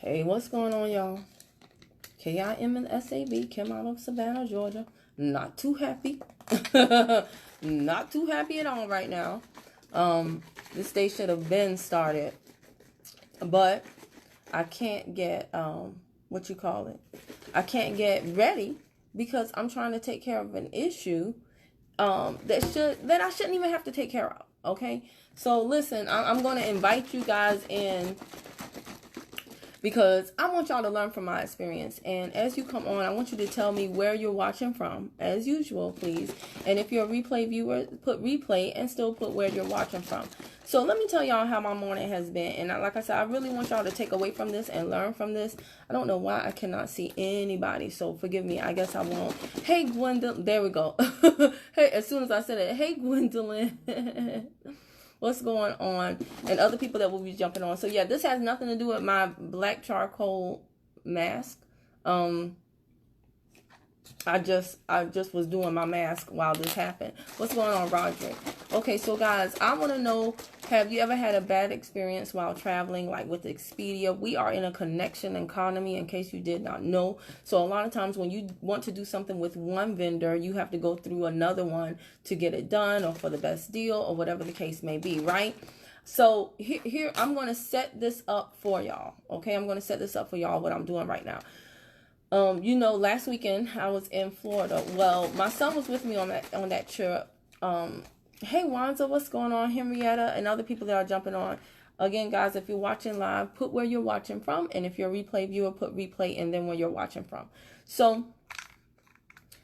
Hey, what's going on, y'all? Kim and SAB, Kim out of Savannah, Georgia. Not too happy. Not too happy at all right now. This day should have been started. But I can't get, I can't get ready because I'm trying to take care of an issue that I shouldn't even have to take care of. Okay? So listen, I'm going to invite you guys in because I want y'all to learn from my experience. And as you come on, I want you to tell me where you're watching from, as usual, please. And if you're a replay viewer, put replay and still put where you're watching from. So let me tell y'all how my morning has been. And like I said, I really want y'all to take away from this and learn from this. I don't know why I cannot see anybody, so forgive me. I guess I won't. Hey, Gwendolyn. There we go. Hey, as soon as I said it, hey, Gwendolyn. What's going on, and other people that will be jumping on. So yeah, this has nothing to do with my black charcoal mask. I just was doing my mask while this happened. What's going on, Roderick? Okay, so guys, I want to know, have you ever had a bad experience while traveling, like with Expedia? We are in a connection economy, in case you did not know. So a lot of times when you want to do something with one vendor, you have to go through another one to get it done or for the best deal or whatever the case may be, right? So here I'm going to set this up for y'all. Okay, I'm going to set this up for y'all, what I'm doing right now. Last weekend I was in Florida. Well, my son was with me on that trip. Hey, Wanza, what's going on? Henrietta and other people that are jumping on. Again, guys, if you're watching live, put where you're watching from. And if you're a replay viewer, put replay and then where you're watching from. So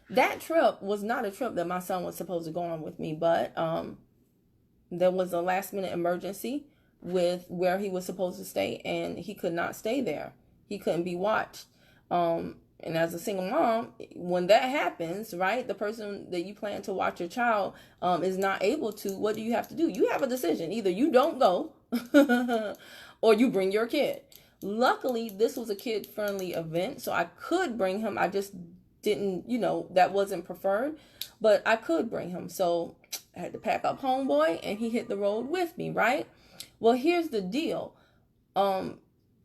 that trip was not a trip that my son was supposed to go on with me. But there was a last minute emergency with where he was supposed to stay. And he could not stay there. He couldn't be watched. And as a single mom, when that happens, right, the person that you plan to watch your child is not able to, what do you have to do? You have a decision. Either you don't go or you bring your kid. Luckily, this was a kid-friendly event, so I could bring him. I just didn't, that wasn't preferred, but I could bring him. So I had to pack up homeboy, and he hit the road with me, right? Well, here's the deal.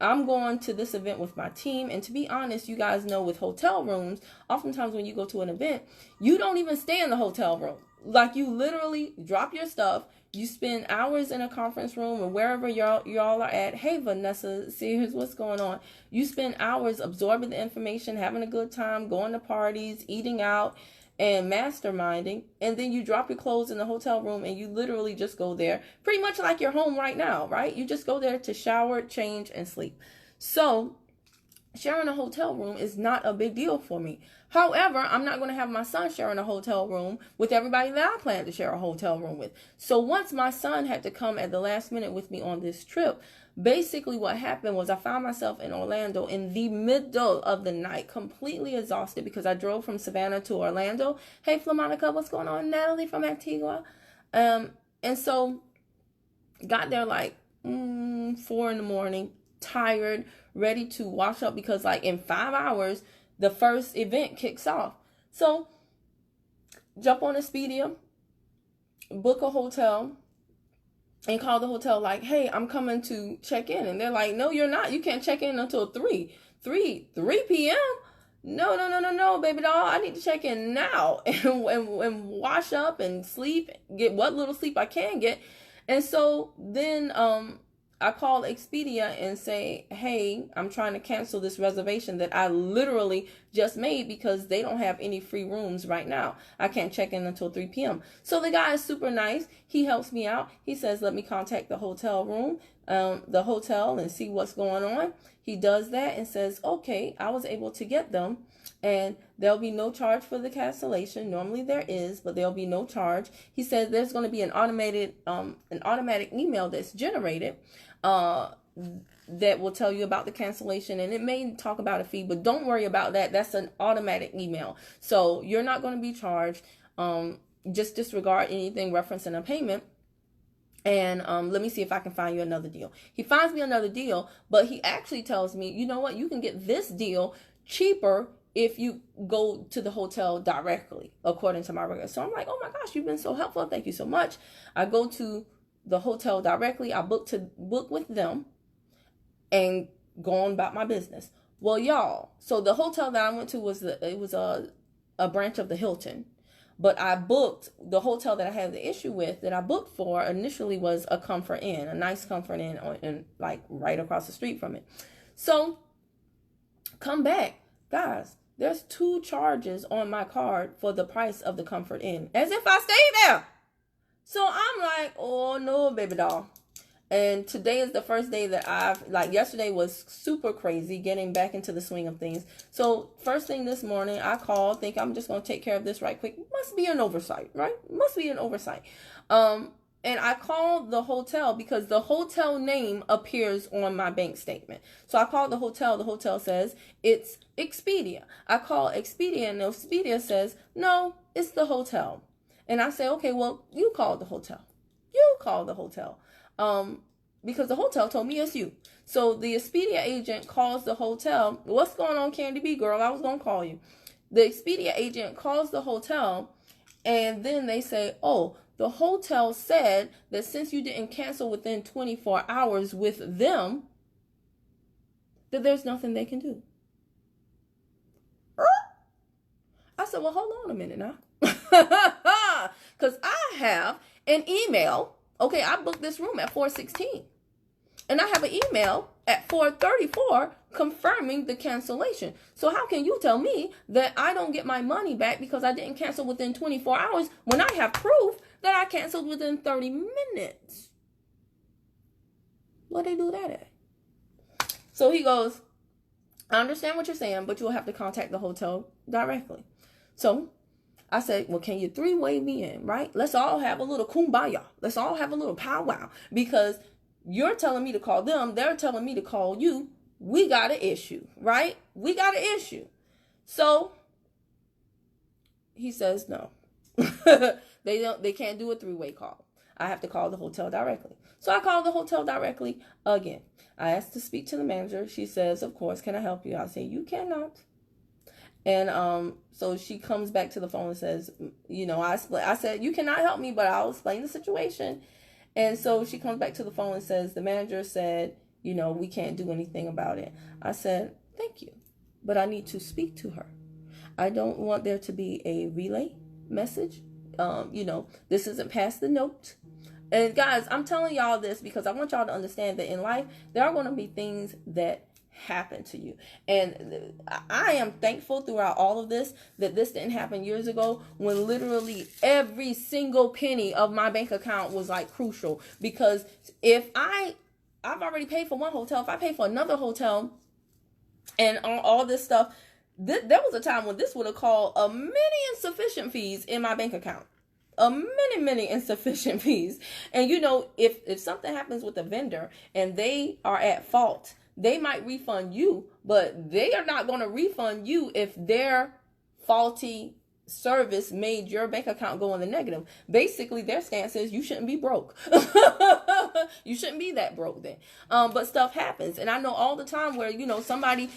I'm going to this event with my team, and to be honest, you guys know with hotel rooms, oftentimes when you go to an event, you don't even stay in the hotel room. Like, you literally drop your stuff, you spend hours in a conference room or wherever y'all are at. Hey, Vanessa, see, here's what's going on. You spend hours absorbing the information, having a good time, going to parties, eating out, and masterminding, and then you drop your clothes in the hotel room and you literally just go there, pretty much like you're home right now, right? You just go there to shower, change, and sleep. So sharing a hotel room is not a big deal for me. However, I'm not going to have my son sharing a hotel room with everybody that I plan to share a hotel room with. So once my son had to come at the last minute with me on this trip, basically what happened was I found myself in Orlando in the middle of the night, completely exhausted because I drove from Savannah to Orlando. Hey, Flamenca, what's going on? Natalie from Antigua. And so got there like 4 in the morning, tired, ready to wash up because like in 5 hours, the first event kicks off. So jump on Expedia, book a hotel, and call the hotel like, hey, I'm coming to check in. And they're like, no, you're not. You can't check in until 3 p.m. No, baby doll. I need to check in now and wash up and sleep, get what little sleep I can get. And so then I call Expedia and say, hey, I'm trying to cancel this reservation that I literally just made because they don't have any free rooms right now. I can't check in until 3 p.m. So the guy is super nice. He helps me out. He says, let me contact the hotel room, the hotel, and see what's going on. He does that and says, okay, I was able to get them. And there'll be no charge for the cancellation. Normally there is, but there'll be no charge. He says there's going to be an automatic email that's generated that will tell you about the cancellation, and it may talk about a fee, but don't worry about that. That's an automatic email, so you're not going to be charged. Just disregard anything referencing a payment. And let me see if I can find you another deal. He finds me another deal, but he actually tells me, you know what, you can get this deal cheaper if you go to the hotel directly, according to my record. So I'm like, oh my gosh, you've been so helpful. Thank you so much. I go to the hotel directly. I book with them. And going about my business. Well, y'all, so the hotel that I went to was a branch of the Hilton. But I booked the hotel that I had the issue with, that I booked for initially, was a Comfort Inn, a nice Comfort Inn, like right across the street from it. So come back, guys, there's 2 charges on my card for the price of the Comfort Inn, as if I stayed there. So I'm like, oh no, baby doll. And today is the first day that yesterday was super crazy, getting back into the swing of things. So first thing this morning, I called, think I'm just going to take care of this right quick. Must be an oversight, right? Must be an oversight. And I called the hotel because the hotel name appears on my bank statement. So I called the hotel. The hotel says it's Expedia. I call Expedia, and Expedia says, no, it's the hotel. And I say, okay, well, you called the hotel. You called the hotel. Because the hotel told me it's you. So the Expedia agent calls the hotel. What's going on, Candy B girl? I was going to call you. The Expedia agent calls the hotel, and then they say, oh, the hotel said that since you didn't cancel within 24 hours with them, that there's nothing they can do. I said, well, hold on a minute now. Because I have an email. Okay, I booked this room at 4:16. And I have an email at 4:34 confirming the cancellation. So how can you tell me that I don't get my money back because I didn't cancel within 24 hours when I have proof that I canceled within 30 minutes? What they do that at? So he goes, I understand what you're saying, but you'll have to contact the hotel directly. So I said, well, can you 3-way me in, right? Let's all have a little kumbaya. Let's all have a little powwow, because you're telling me to call them. They're telling me to call you. We got an issue, right? We got an issue. So he says, no, they can't do a 3-way call. I have to call the hotel directly. So I called the hotel directly again. I asked to speak to the manager. She says, of course, can I help you? I say, you cannot. And so she comes back to the phone and says, I said, you cannot help me, but I'll explain the situation. And so she comes back to the phone and says, the manager said, we can't do anything about it. I said, thank you, but I need to speak to her. I don't want there to be a relay message. This isn't past the note. And guys, I'm telling y'all this because I want y'all to understand that in life, there are going to be things that happen to you. And I am thankful throughout all of this that this didn't happen years ago, when literally every single penny of my bank account was like crucial. Because if I've already paid for one hotel, if I pay for another hotel and all this stuff, there was a time when this would have called a many insufficient fees in my bank account. Many insufficient fees. And if something happens with a vendor and they are at fault, they might refund you, but they are not going to refund you if their faulty service made your bank account go in the negative. Basically, their stance is you shouldn't be broke. You shouldn't be that broke then. But stuff happens. And I know all the time where, somebody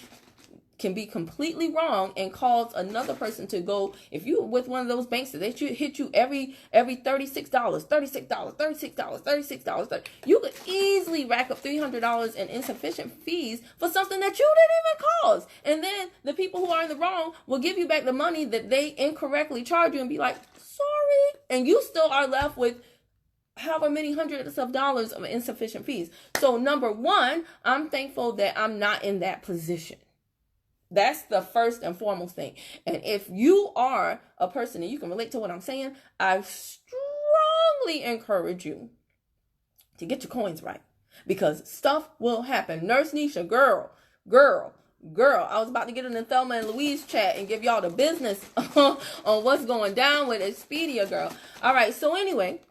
can be completely wrong and cause another person to go, if you with one of those banks that they should hit you every $36, you could easily rack up $300 in insufficient fees for something that you didn't even cause. And then the people who are in the wrong will give you back the money that they incorrectly charge you and be like, sorry. And you still are left with however many hundreds of dollars of insufficient fees. So number one, I'm thankful that I'm not in that position. That's the first and foremost thing. And if you are a person and you can relate to what I'm saying, I strongly encourage you to get your coins right, because stuff will happen. Nurse Nisha, girl, I was about to get in the Thelma and Louise chat and give y'all the business on what's going down with Expedia, girl. All right. So anyway,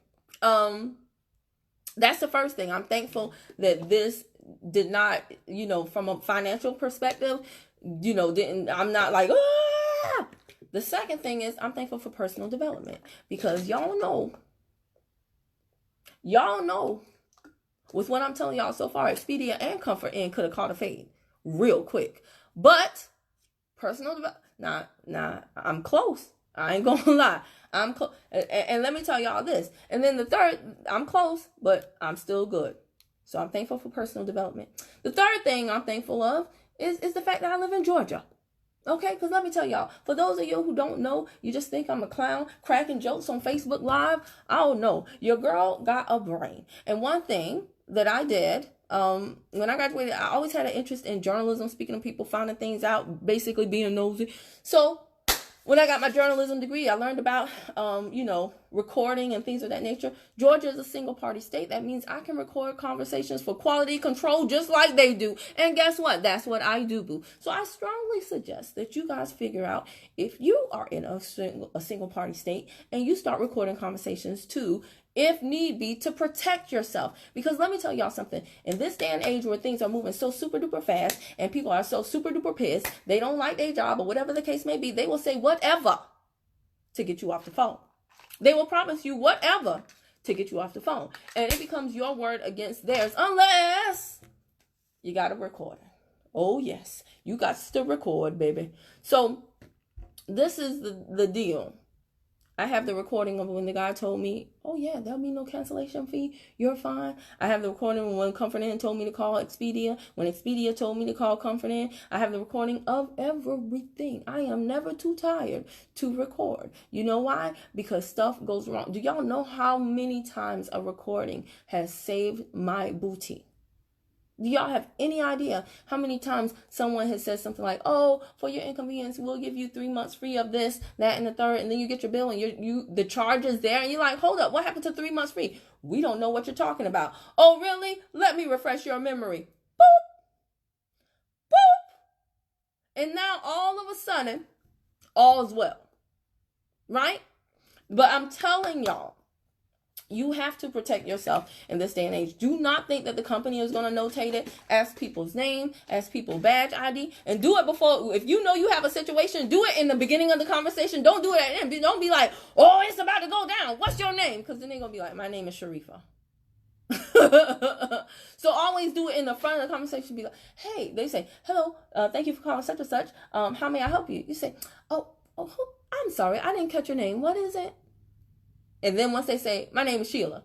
that's the first thing. I'm thankful that this did not, from a financial perspective, I'm not like, ah! The second thing is I'm thankful for personal development, because y'all know with what I'm telling y'all so far, Expedia and Comfort Inn could have caught a fade real quick. But personal development, nah, I'm close. I ain't gonna lie. I'm close. And let me tell y'all this. And then the third, I'm close, but I'm still good. So I'm thankful for personal development. The third thing I'm thankful of is the fact that I live in Georgia. Okay, because let me tell y'all, for those of you who don't know, you just think I'm a clown cracking jokes on Facebook Live. Oh no, your girl got a brain. And one thing that I did, when I graduated, I always had an interest in journalism, speaking to people, finding things out, basically being nosy. So when I got my journalism degree, I learned about, recording and things of that nature. Georgia is a single party state. That means I can record conversations for quality control just like they do. And guess what? That's what I do, boo. So I strongly suggest that you guys figure out if you are in a single party state and you start recording conversations too, if need be, to protect yourself. Because let me tell y'all something. In this day and age where things are moving so super duper fast and people are so super duper pissed, they don't like their job or whatever the case may be, they will say whatever to get you off the phone. They will promise you whatever to get you off the phone. And it becomes your word against theirs unless you got a recorder. Oh, yes. You got to record, baby. So this is the deal. I have the recording of when the guy told me, oh yeah, there'll be no cancellation fee. You're fine. I have the recording when Comfort Inn told me to call Expedia. When Expedia told me to call Comfort Inn. I have the recording of everything. I am never too tired to record. You know why? Because stuff goes wrong. Do y'all know how many times a recording has saved my booty? Do y'all have any idea how many times someone has said something like, oh, for your inconvenience, we'll give you 3 months free of this, that, and the third, and then you get your bill and the charge is there, and you're like, hold up, what happened to 3 months free? We don't know what you're talking about. Oh, really? Let me refresh your memory. Boop. Boop. And now all of a sudden, all's well. Right? But I'm telling y'all, you have to protect yourself in this day and age. Do not think that the company is going to notate it as people's name, as people's badge ID, and do it before. If you know you have a situation, do it in the beginning of the conversation. Don't do it at the end. Don't be like, oh, it's about to go down. What's your name? Because then they're going to be like, my name is Sharifa. So always do it in the front of the conversation. Be like, hey, they say, hello, thank you for calling such and such. How may I help you? You say, oh, I'm sorry, I didn't catch your name. What is it? And then once they say, my name is Sheila.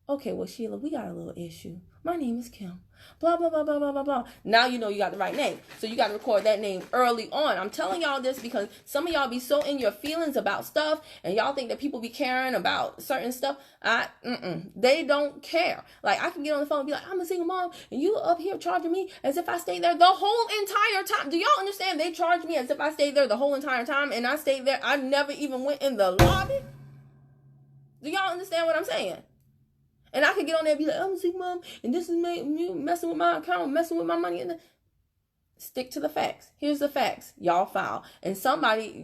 Okay, well, Sheila, we got a little issue. My name is Kim. Blah, blah, blah, blah, blah, blah, blah. Now you know you got the right name. So you got to record that name early on. I'm telling y'all this because some of y'all be so in your feelings about stuff and y'all think that people be caring about certain stuff. They don't care. Like, I can get on the phone and be like, I'm a single mom and you up here charging me as if I stayed there the whole entire time. Do y'all understand? They charge me as if I stayed there the whole entire time and I stayed there. I never even went in the lobby. Do y'all understand what I'm saying? And I could get on there and be like, I'm a single mom, and this is you messing with my account, messing with my money. And stick to the facts. Here's the facts. Y'all file. And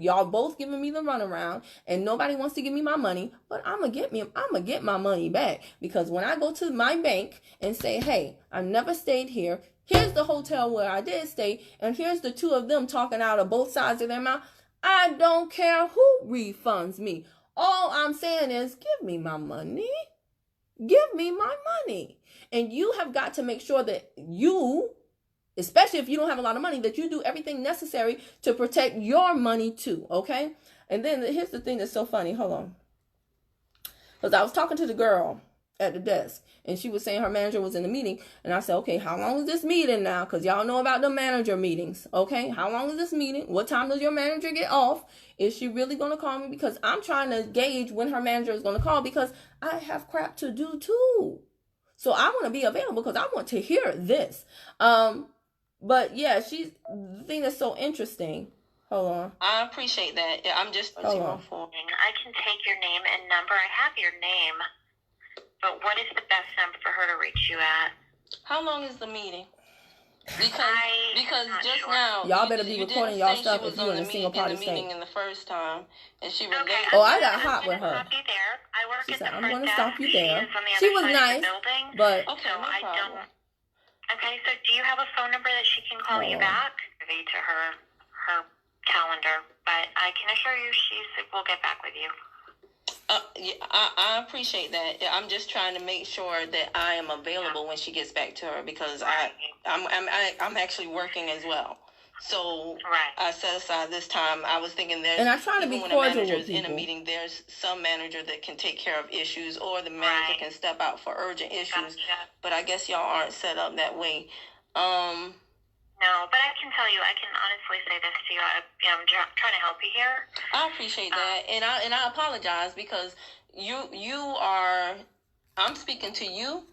y'all both giving me the runaround, and nobody wants to give me my money, but I'm gonna get my money back. Because when I go to my bank and say, hey, I've never stayed here, here's the hotel where I did stay, and here's the two of them talking out of both sides of their mouth, I don't care who refunds me. All I'm saying is, give me my money. Give me my money. And you have got to make sure that you, especially if you don't have a lot of money, that you do everything necessary to protect your money too, okay? And then here's the thing that's so funny. Hold on. Because I was talking to the girl at the desk, and she was saying her manager was in the meeting, and I said, okay, how long is this meeting now? Because y'all know about the manager meetings, okay? How long is this meeting? What time does your manager get off? Is she really going to call me? Because I'm trying to gauge when her manager is going to call, because I have crap to do too. So I want to be available because I want to hear this. But yeah, the thing that's so interesting. Hold on. I appreciate that. Yeah, I'm just 04. I can take your name and number. I have your name. But what is the best number for her to reach you at? How long is the meeting? Because just sure. Now y'all better be recording y'all stuff if you're in a single party state. Meeting in the first time, and she was okay, late. I got hot with her. Stop you there. I work She at said, the I'm front going to desk. stop you there. She was nice, but okay, so no I problem. Okay, so do you have a phone number that she can call you back? To her calendar, but I can assure you she will get back with you. Yeah, I appreciate that. I'm just trying to make sure that I am available when she gets back to her, because I'm actually working as well. So Right. I set aside this time. I was thinking there's, And I try to be even when a cordial manager with is in a people. meeting, there's some manager that can take care of issues, or the manager Right. can step out for urgent issues. Gotcha. But I guess y'all aren't set up that way. No, but I can tell you, I can honestly say this to you. I'm trying to help you here. I appreciate that, and I apologize because you are. I'm speaking to you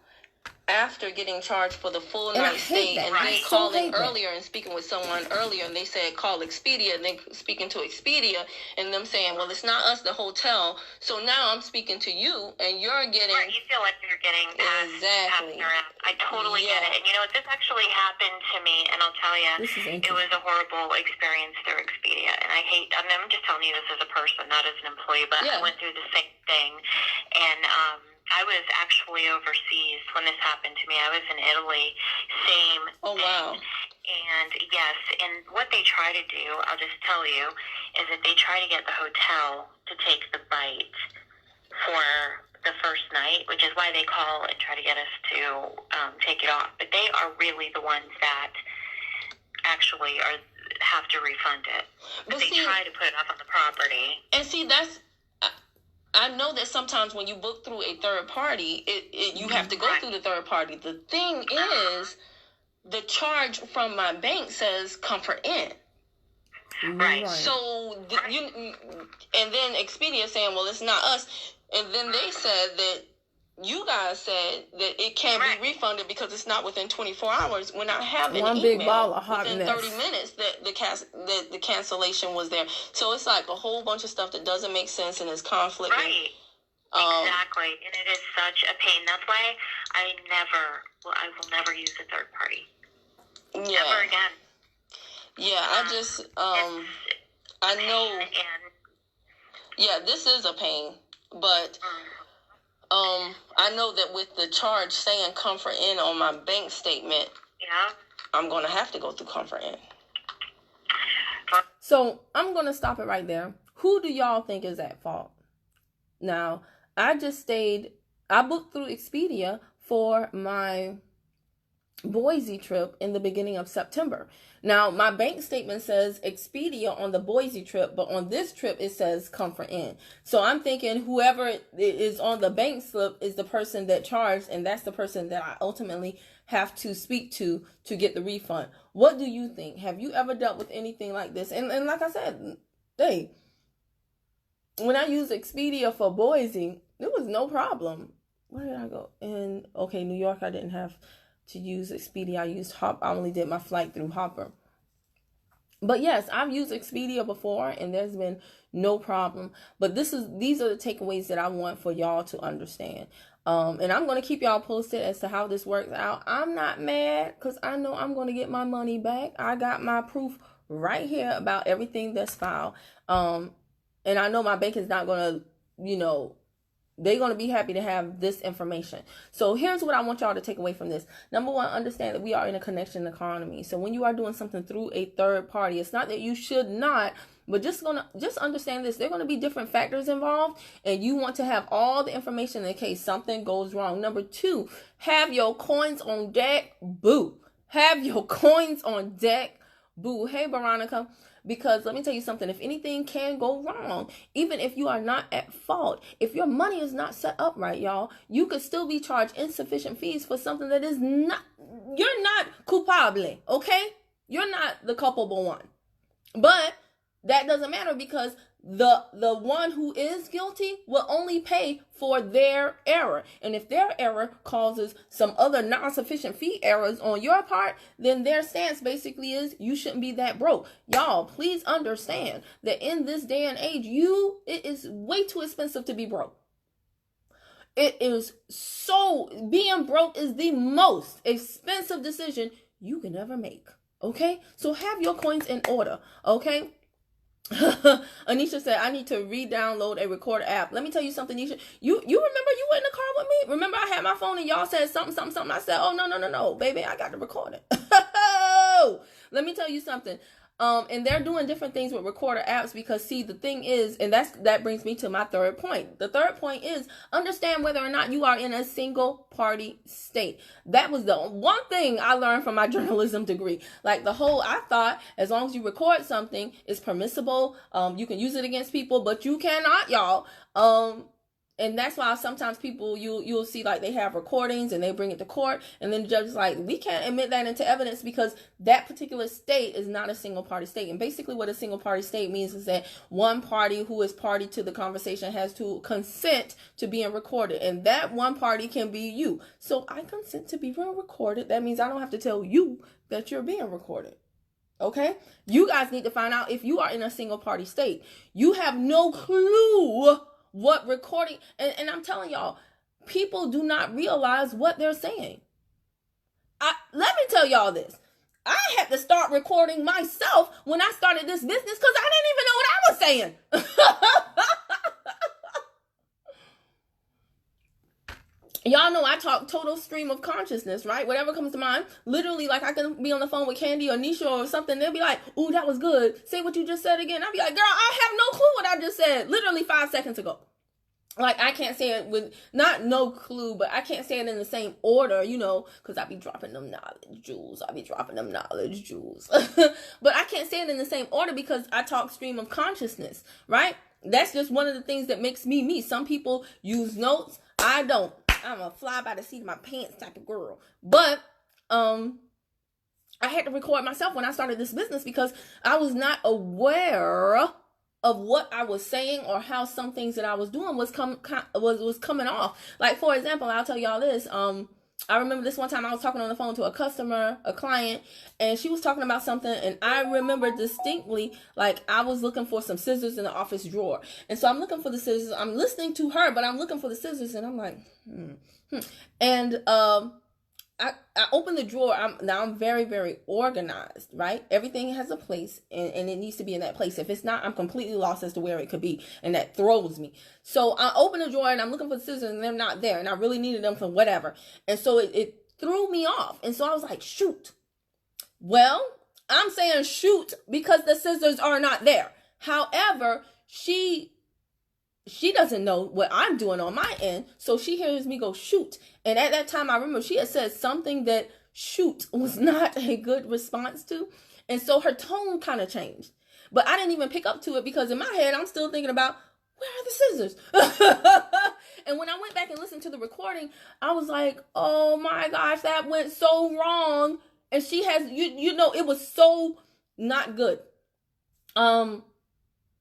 after getting charged for the full And I night hate stay, that. and I then so calling hate that. earlier and speaking with someone earlier, and they said call Expedia, and then speaking to Expedia, and them saying, well, it's not us, the hotel. So now I'm speaking to you, and you're getting. Right, you feel like you're getting passed Exactly. around. I totally get it. And this actually happened to me, and I'll tell you, This is it interesting. was a horrible experience through Expedia. And I'm just telling you this as a person, not as an employee, but Yeah. I went through the same thing. And I was actually overseas when this happened to me. I was in Italy, same Oh, wow. And yes, and what they try to do, I'll just tell you, is that they try to get the hotel to take the bite for the first night, which is why they call and try to get us to take it off. But they are really the ones that actually have to refund it. But they try to put it up on the property. And see, I know that sometimes when you book through a third party, you have to go through the third party. The thing is, the charge from my bank says Comfort Inn. Right. So and then Expedia saying, well, it's not us. And then they said that you guys said that it can't be refunded because it's not within 24 hours. When I have an One email big ball of hot within mess. 30 minutes that the cancellation was there. So it's like a whole bunch of stuff that doesn't make sense and is conflicting. Right. Exactly. And it is such a pain. That's why I will never use a third party. Yeah. Never again. Yeah, I just, I know, yeah, this is a pain, but, I know that with the charge saying Comfort Inn on my bank statement, I'm going to have to go through Comfort Inn. So I'm going to stop it right there. Who do y'all think is at fault? Now, I booked through Expedia for my Boise trip in the beginning of September. Now, my bank statement says Expedia on the Boise trip, but on this trip it says Comfort Inn. So I'm thinking whoever is on the bank slip is the person that charged, and that's the person that I ultimately have to speak to get the refund. What do you think? Have you ever dealt with anything like this? And like I said, hey, when I used Expedia for Boise, there was no problem. Where did I go? New York, I didn't have to use Expedia. I used Hopper. I only did my flight through Hopper. But yes, I've used Expedia before and there's been no problem. But these are the takeaways that I want for y'all to understand. And I'm going to keep y'all posted as to how this works out. I'm not mad because I know I'm going to get my money back. I got my proof right here about everything that's filed. And I know my bank is not going to, they're going to be happy to have this information. So here's what I want y'all to take away from this. Number one, understand that we are in a connection economy. So when you are doing something through a third party, it's not that you should not, but just understand this. There are going to be different factors involved, and you want to have all the information in case something goes wrong. Number two, have your coins on deck, boo. Have your coins on deck, boo. Hey, Veronica. Because let me tell you something, if anything can go wrong, even if you are not at fault, if your money is not set up right, y'all, you could still be charged insufficient fees for something that is not, you're not culpable, okay? You're not the culpable one. But that doesn't matter because the one who is guilty will only pay for their error. And if their error causes some other non-sufficient fee errors on your part, then their stance basically is you shouldn't be that broke. Y'all, please understand that in this day and age, it is way too expensive to be broke. It is being broke is the most expensive decision you can ever make. Okay? So have your coins in order. Okay? Anisha said, I need to re-download a recorder app. Let me tell you something, Anisha. You remember you were in the car with me? Remember I had my phone and y'all said something. I said, oh, no, baby, I got to record it. Let me tell you something. And they're doing different things with recorder apps because, see, the thing is, and that brings me to my third point. The third point is understand whether or not you are in a single party state. That was the one thing I learned from my journalism degree. Like I thought as long as you record something, it's permissible. You can use it against people, but you cannot, y'all. And that's why sometimes people, you'll see like they have recordings and they bring it to court, and then the judge is like, we can't admit that into evidence because that particular state is not a single party state. And basically what a single party state means is that one party who is party to the conversation has to consent to being recorded, and that one party can be you. So I consent to be recorded. That means I don't have to tell you that you're being recorded. Okay? You guys need to find out if you are in a single party state. You have no clue what recording, and I'm telling y'all, people do not realize what they're saying. Let me tell y'all this. I had to start recording myself when I started this business because I didn't even know what I was saying. Y'all know I talk total stream of consciousness, right? Whatever comes to mind. Literally, like I can be on the phone with Candy or Nisha or something. They'll be like, ooh, that was good. Say what you just said again. I'll be like, girl, I have no clue what I just said. Literally 5 seconds ago. Like, I can't say it with, not no clue, but I can't say it in the same order, because I be dropping them knowledge jewels. But I can't say it in the same order because I talk stream of consciousnness, right? That's just one of the things that makes me me. Some people use notes. I don't. I'm a fly by the seat of my pants type of girl. But I had to record myself when I started this business because I was not aware of what I was saying or how some things that I was doing was coming off. Like, for example, I'll tell y'all this. I remember this one time I was talking on the phone to a client, and she was talking about something, and I remember distinctly, like, I was looking for some scissors in the office drawer. And so I'm looking for the scissors. I'm listening to her, but I'm looking for the scissors, and I'm like, And I opened the drawer. I'm very, very organized, right? Everything has a place, and it needs to be in that place. If it's not, I'm completely lost as to where it could be, and that throws me. So I open the drawer, and I'm looking for the scissors, and they're not there, and I really needed them for whatever. And so it threw me off, and so I was like, shoot. Well, I'm saying shoot because the scissors are not there. However, she doesn't know what I'm doing on my end, so she hears me go shoot. And at that time, I remember she had said something that shoot was not a good response to. And so her tone kind of changed. But I didn't even pick up to it because in my head, I'm still thinking about, where are the scissors? And when I went back and listened to the recording, I was like, oh my gosh, that went so wrong. And she has, it was so not good.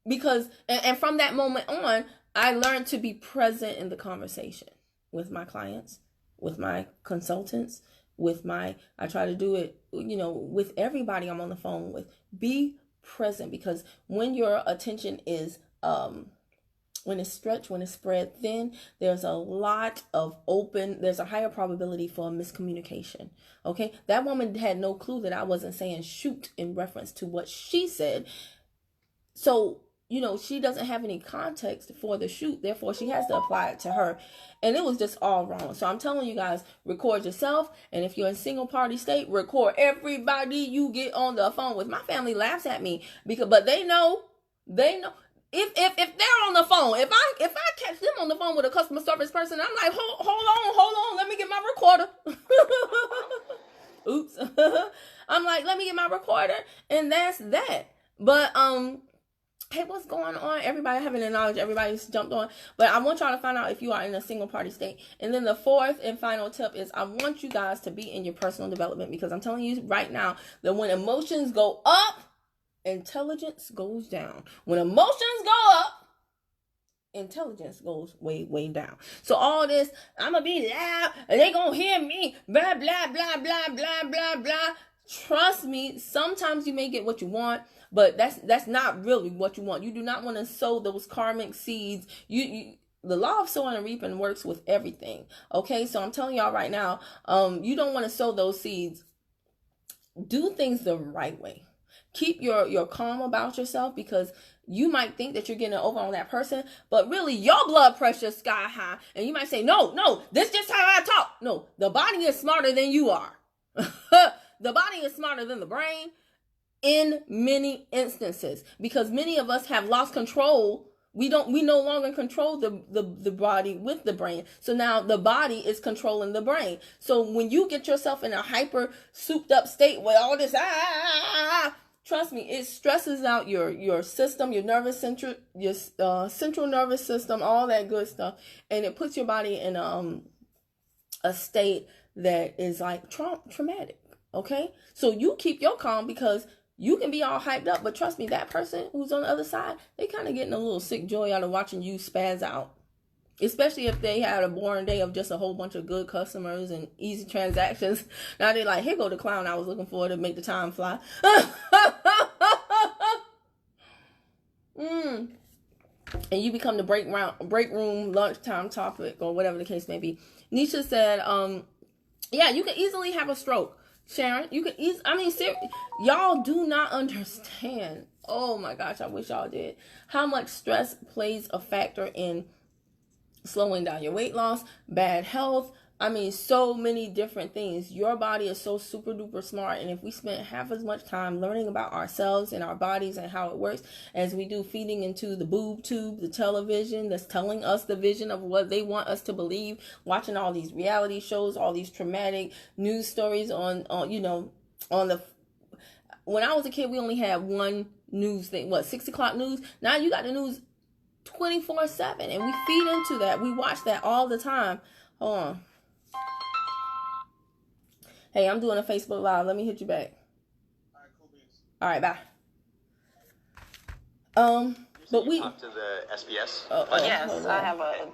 Because, and from that moment on, I learned to be present in the conversation with my clients, with my consultants, I try to do it, with everybody I'm on the phone with. Be present, because when your attention is, when it's stretched, when it's spread thin, there's a higher probability for miscommunication. Okay. That woman had no clue that I wasn't saying shoot in reference to what she said. So, she doesn't have any context for the shoot. Therefore, she has to apply it to her. And it was just all wrong. So I'm telling you guys, record yourself. And if you're in single party state, record everybody you get on the phone with. My family laughs at me but they know. If they're on the phone, if I catch them on the phone with a customer service person, I'm like, hold on, let me get my recorder. Oops. I'm like, let me get my recorder. And that's that. But, hey, what's going on? Everybody having the knowledge. Everybody's jumped on. But I want y'all to find out if you are in a single party state. And then the fourth and final tip is I want you guys to be in your personal development, because I'm telling you right now that when emotions go up, intelligence goes down. When emotions go up, intelligence goes way, way down. So all this, I'm going to be loud and they going to hear me, blah, blah, blah, blah, blah, blah, blah. Trust me, sometimes you may get what you want, but that's not really what you want. You do not want to sow those karmic seeds. The law of sowing and reaping works with everything. Okay, so I'm telling y'all right now, you don't want to sow those seeds. Do things the right way. Keep your calm about yourself, because you might think that you're getting over on that person, but really your blood pressure is sky high, and you might say, no, this is just how I talk. No, the body is smarter than you are. The body is smarter than the brain. in many instances, because many of us have lost control. We no longer control the body with the brain. So now the body is controlling the brain. So when you get yourself in a hyper souped up state with all this, trust me, it stresses out your system, your nervous center, your central nervous system, all that good stuff. And it puts your body in a state that is like traumatic. Okay. So you keep your calm, because you can be all hyped up, but trust me, that person who's on the other side, they kind of getting a little sick joy out of watching you spaz out. Especially if they had a boring day of just a whole bunch of good customers and easy transactions. Now they're like, here go the clown I was looking for to make the time fly. And you become the break room, lunchtime topic, or whatever the case may be. Nisha said, yeah, you can easily have a stroke. Sharon, you can y'all do not understand. Oh my gosh, I wish y'all did. How much stress plays a factor in slowing down your weight loss, bad health. So many different things. Your body is so super duper smart. And if we spent half as much time learning about ourselves and our bodies and how it works as we do feeding into the boob tube, the television that's telling us the vision of what they want us to believe, watching all these reality shows, all these traumatic news stories when I was a kid, we only had one news thing, 6 o'clock news. Now you got the news 24/7, and we feed into that. We watch that all the time. Hold on. Hey, I'm doing a Facebook Live. Let me hit you back. All right, cool beans. All right, bye. But we talk to the SBS. Yes, I have a.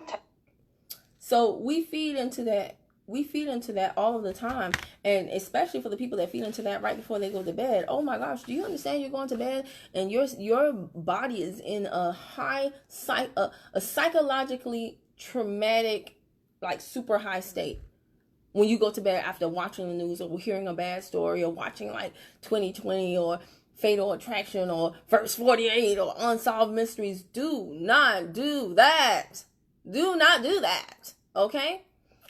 So we feed into that. We feed into that all of the time, and especially for the people that feed into that right before they go to bed. Oh my gosh, do you understand? You're going to bed, and your body is in a a psychologically traumatic, like super high state. When you go to bed after watching the news or hearing a bad story or watching like 2020 or Fatal Attraction or First 48 or Unsolved Mysteries, do not do that. Do not do that. Okay?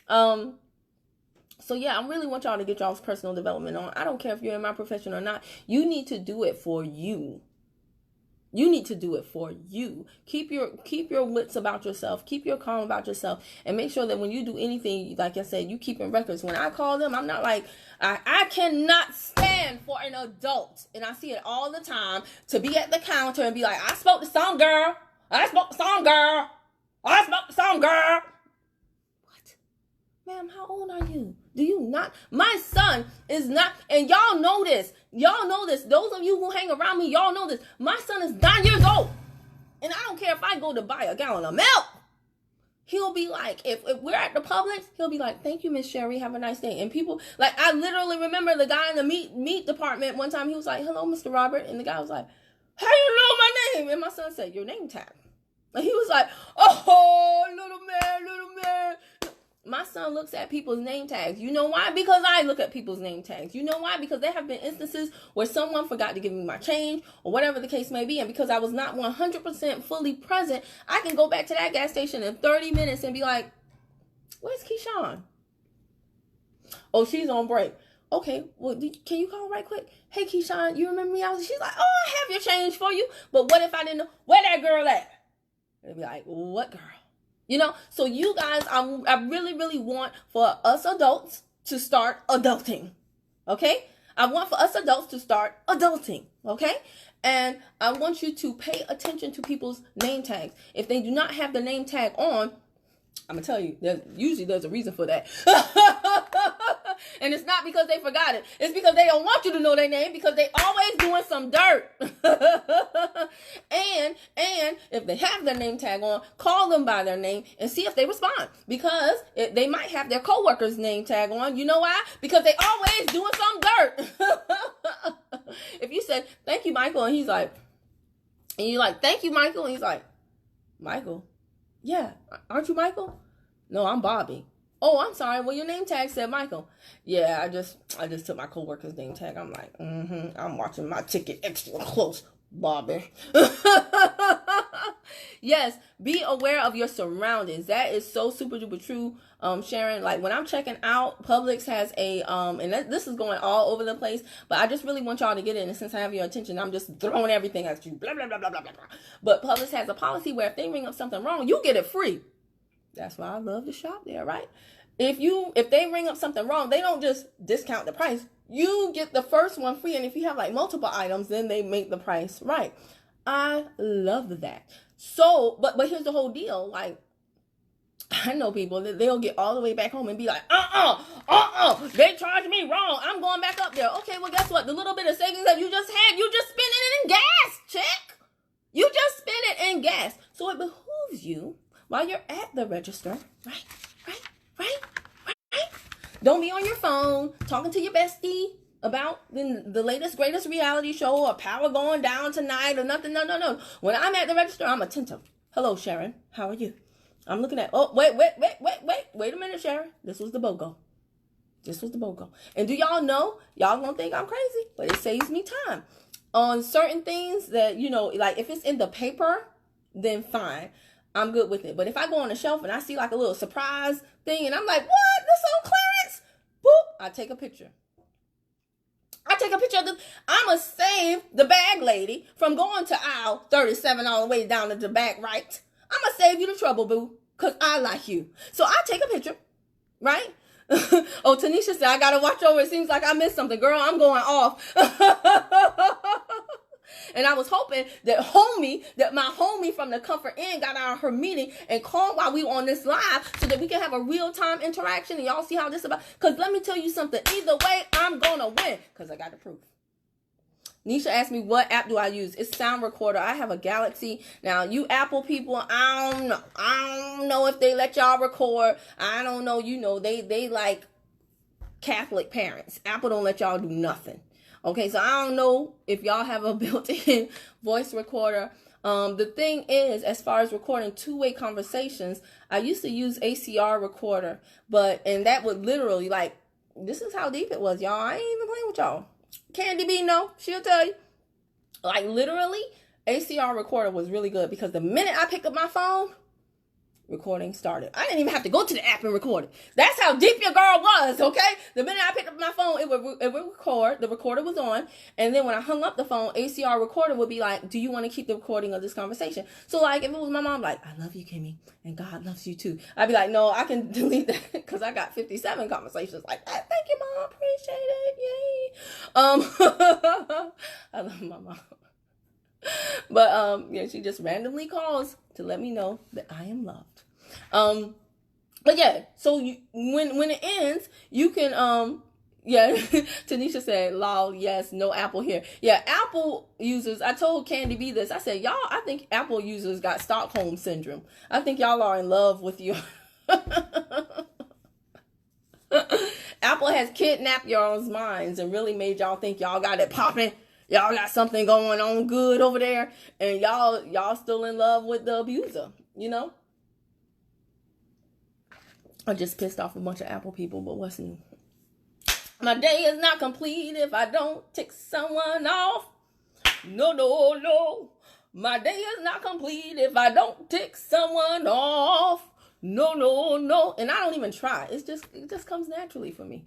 So yeah, I really want y'all to get y'all's personal development on. I don't care if you're in my profession or not. You need to do it for you. You need to do it for you. Keep your wits about yourself. Keep your calm about yourself. And make sure that when you do anything, like I said, you keeping records. When I call them, I'm not like, I cannot stand for an adult. And I see it all the time, to be at the counter and be like, I spoke to some girl. I spoke to some girl. I spoke to some girl. What? Ma'am, how old are you? Do you not? My son is not, and y'all know this. Y'all know this. Those of you who hang around me, y'all know this. My son is 9 years old. And I don't care if I go to buy a gallon of milk. He'll be like, if we're at the Publix, he'll be like, thank you, Miss Sherry. Have a nice day. And people, like, I literally remember the guy in the meat department one time. He was like, hello, Mr. Robert. And the guy was like, how you know my name? And my son said, your name tag. And he was like, oh, little man. My son looks at people's name tags. You know why? Because I look at people's name tags. You know why? Because there have been instances where someone forgot to give me my change or whatever the case may be. And because I was not 100% fully present, I can go back to that gas station in 30 minutes and be like, where's Keyshawn? Oh, she's on break. Okay, well, can you call right quick? Hey, Keyshawn, you remember me? She's like, oh, I have your change for you. But what if I didn't know? Where that girl at? They'd be like, what girl? You know, so you guys, I really, really want for us adults to start adulting, okay? I want for us adults to start adulting, okay? And I want you to pay attention to people's name tags. If they do not have the name tag on, I'm going to tell you, there's a reason for that. And it's not because they forgot it. It's because they don't want you to know their name, because they always doing some dirt. And if they have their name tag on, call them by their name and see if they respond. Because they might have their coworker's name tag on. You know why? Because they always doing some dirt. If you said, thank you, Michael, and he's like, and you're like, thank you, Michael, and he's like, Michael? Yeah, aren't you Michael? No, I'm Bobby. Oh, I'm sorry. Well, your name tag said Michael. Yeah, I just took my coworker's name tag. I'm like, I'm watching my ticket extra close, Bobby. Yes, be aware of your surroundings. That is so super duper true, Sharon. Like when I'm checking out, Publix has a this is going all over the place, but I just really want y'all to get it. And since I have your attention, I'm just throwing everything at you. Blah blah blah blah blah blah. But Publix has a policy where if they ring up something wrong, you get it free. That's why I love to shop there, right? If they ring up something wrong, they don't just discount the price. You get the first one free, and if you have like multiple items, then they make the price right. I love that. So, but here's the whole deal. Like, I know people that they'll get all the way back home and be like, they charged me wrong. I'm going back up there. Okay, well, guess what? The little bit of savings that you just had, you just spent it in gas, chick. You just spent it in gas. So it behooves you while you're at the register, right? Don't be on your phone talking to your bestie about the latest, greatest reality show or power going down tonight or nothing. No. When I'm at the register, I'm attentive. Hello, Sharon. How are you? I'm looking at, wait a minute, Sharon. This was the BOGO. And do y'all know, y'all gonna think I'm crazy, but it saves me time. On certain things that, like if it's in the paper, then fine. I'm good with it. But if I go on the shelf and I see like a little surprise thing and I'm like, what? This on clearance? Boop. I take a picture. of this. I'ma save the bag lady from going to aisle 37 all the way down to the back right. I'ma save you the trouble, boo. Because I like you. So I take a picture, right? Oh, Tanisha said, I gotta watch over. It seems like I missed something. Girl, I'm going off. And I was hoping that my homie from the Comfort Inn got out of her meeting and called while we were on this live so that we can have a real-time interaction and y'all see how this is about. Because let me tell you something. Either way, I'm going to win because I got the proof. Nisha asked me, what app do I use? It's Sound Recorder. I have a Galaxy. Now, you Apple people, I don't know if they let y'all record. I don't know. They like Catholic parents. Apple don't let y'all do nothing. Okay, so I don't know if y'all have a built-in voice recorder. The thing is, as far as recording two-way conversations, I used to use ACR Recorder, and that would literally, like, this is how deep it was, y'all. I ain't even playing with y'all. Candy B, no, she'll tell you. Like, literally, ACR Recorder was really good because the minute I picked up my phone, recording started. I didn't even have to go to the app and record it. That's how deep your girl was, okay? The minute I picked up my phone, it would record. The recorder was on. And then when I hung up the phone, ACR Recorder would be like, do you want to keep the recording of this conversation? So, like, if it was my mom, like, I love you, Kimmy, and God loves you too. I'd be like, no, I can delete that because I got 57 conversations like that. Thank you, Mom. Appreciate it. Yay. I love my mom. But, yeah, she just randomly calls to let me know that I am loved. But yeah, so when it ends, you can, yeah, Tanisha said, lol, yes, no Apple here. Yeah, Apple users, I told Candy B this. I said, y'all, I think Apple users got Stockholm syndrome. I think y'all are in love with you. Apple has kidnapped y'all's minds and really made y'all think y'all got it popping. Y'all got something going on good over there. And y'all still in love with the abuser, I just pissed off a bunch of Apple people, but what's new? My day is not complete if I don't tick someone off. No. My day is not complete if I don't tick someone off. No. And I don't even try. It just comes naturally for me.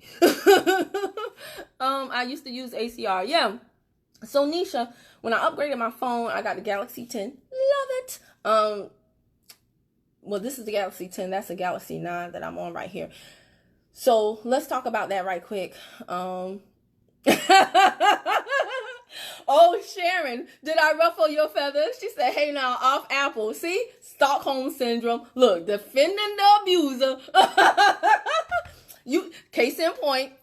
I used to use ACR. Yeah. So Nisha, when I upgraded my phone, I got the Galaxy 10. Love it. Well, this is the Galaxy 10. That's the Galaxy 9 that I'm on right here. So let's talk about that right quick. Oh, Sharon, did I ruffle your feathers? She said, hey, now, off Apple. See? Stockholm Syndrome. Look, defending the abuser. Case in point.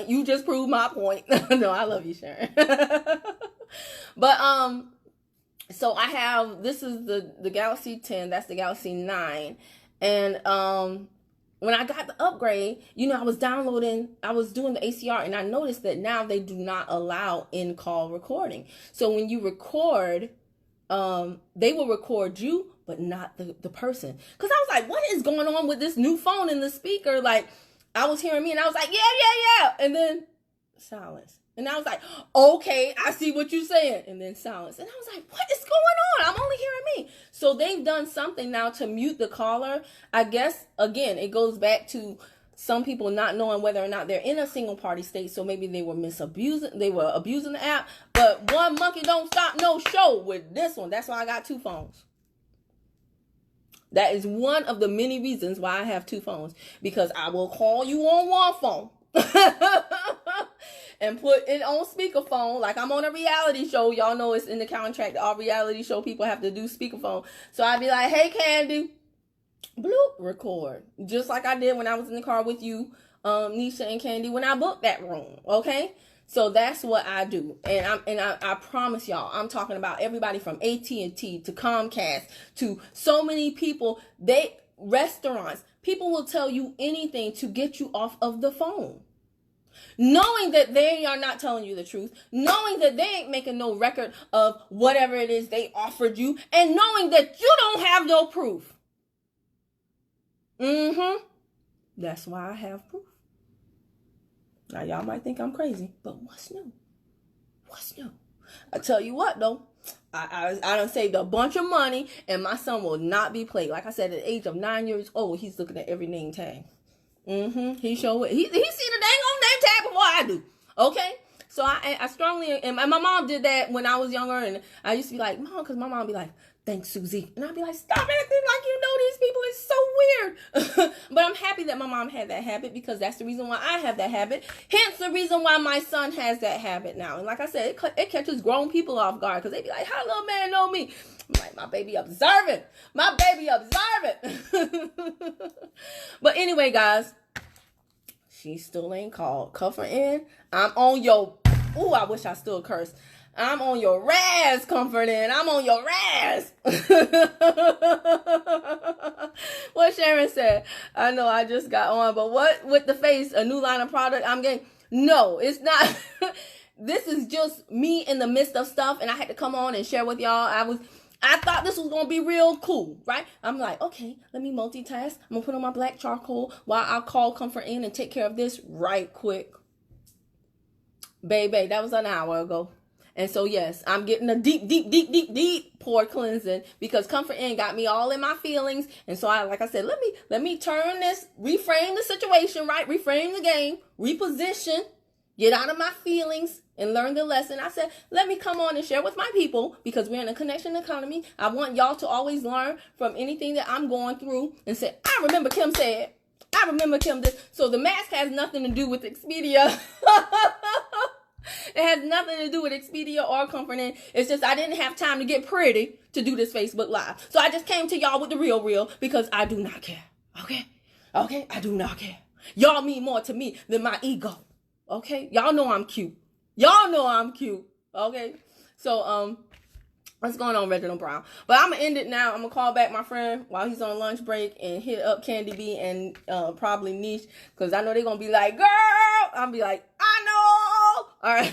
You just proved my point. No, I love you, Sharon. But, so I have, this is the Galaxy 10, that's the Galaxy 9. And when I got the upgrade, I was doing the ACR, and I noticed that now they do not allow in-call recording. So when you record, they will record you, but not the person. Because I was like, what is going on with this new phone and the speaker? Like, I was hearing me, and I was like, yeah. And then Silence. And I was like, okay, I see what you're saying. And then silence. And I was like, what is going on? I'm only hearing me. So they've done something now to mute the caller. I guess, again, it goes back to some people not knowing whether or not they're in a single party state. So maybe they were abusing the app. But one monkey don't stop no show with this one. That's why I got 2 phones. That is one of the many reasons why I have 2 phones. Because I will call you on one phone. And put it on speakerphone like I'm on a reality show. Y'all know it's in the contract. All reality show people have to do speakerphone. So I'd be like, hey, Candy, bloop, record. Just like I did when I was in the car with you, Nisha and Candy, when I booked that room. Okay? So that's what I do. And I promise y'all, I'm talking about everybody from AT&T to Comcast to so many people. Restaurants, people will tell you anything to get you off of the phone. Knowing that they are not telling you the truth, knowing that they ain't making no record of whatever it is they offered you, and knowing that you don't have no proof. That's why I have proof. Now, y'all might think I'm crazy, but what's new? What's new? I tell you what, though. I done saved a bunch of money, and my son will not be played. Like I said, at the age of 9 years old, he's looking at every name tag. He showed it. He see the dang old name tag before I do. Okay? So I strongly, and my mom did that when I was younger, and I used to be like, Mom, because my mom would be like, thanks, Susie. And I'd be like, stop acting like you know these people. It's so weird. But I'm happy that my mom had that habit, because that's the reason why I have that habit. Hence the reason why my son has that habit now. And like I said, it catches grown people off guard, because they be like, how little man know me? I'm like, my baby observant. My baby observant. But anyway, guys, she still ain't called. Cuff her in. I'm on your... Ooh, I wish I still cursed. I'm on your Raz, Comfort In. I'm on your Raz. What Sharon said. I know I just got on, but what with the face, a new line of product I'm getting? No, it's not. This is just me in the midst of stuff, and I had to come on and share with y'all. I thought this was going to be real cool, right? I'm like, okay, let me multitask. I'm going to put on my black charcoal while I call Comfort In and take care of this right quick. Baby, that was an hour ago. And so, yes, I'm getting a deep pore cleansing, because Comfort In got me all in my feelings. And so, like I said, let me turn this, reframe the situation, right? Reframe the game, reposition, get out of my feelings, and learn the lesson. I said, let me come on and share with my people, because we're in a connection economy. I want y'all to always learn from anything that I'm going through and say, I remember Kim said, I remember Kim did. So the mask has nothing to do with Expedia. It has nothing to do with Expedia or Comfort In. It's just I didn't have time to get pretty to do this Facebook Live. So I just came to y'all with the real, because I do not care. Okay? I do not care. Y'all mean more to me than my ego. Okay? Y'all know I'm cute. Okay? So, what's going on, Reginald Brown? But I'm going to end it now. I'm going to call back my friend while he's on lunch break and hit up Candy B and probably Niche, because I know they're going to be like, girl. I'll be like, I know. All right.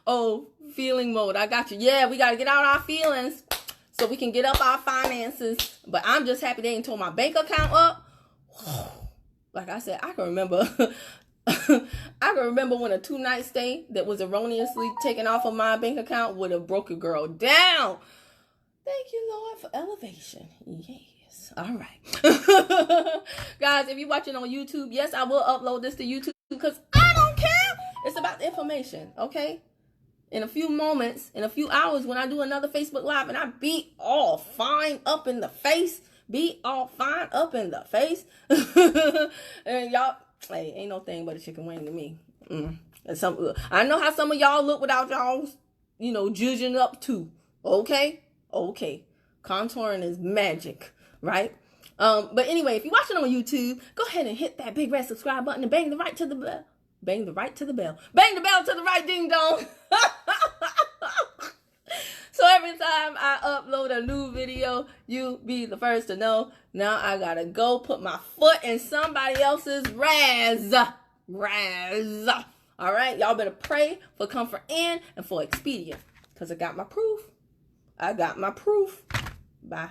Oh, feeling mode. I got you. Yeah, we got to get out our feelings so we can get up our finances. But I'm just happy they ain't tore my bank account up. Like I said, I can remember when a 2-night stay that was erroneously taken off of my bank account would have broke a girl down. Thank you, Lord, for elevation. Yes. All right. Guys, if you're watching on YouTube, yes, I will upload this to YouTube, because I don't care. It's about the information, okay? In a few moments, in a few hours, when I do another Facebook Live and I be all fine up in the face, and y'all, hey, ain't no thing but a chicken wing to me. I know how some of y'all look without y'all's, judging up too. Okay. Contouring is magic, right? But anyway, if you're watching on YouTube, go ahead and hit that big red subscribe button and bang the right to the bell. Bang the bell to the right, ding dong. So every time I upload a new video, you be the first to know. Now I gotta go put my foot in somebody else's Raz. All right, y'all better pray for Comfort In and for Expedia, because I got my proof. Bye.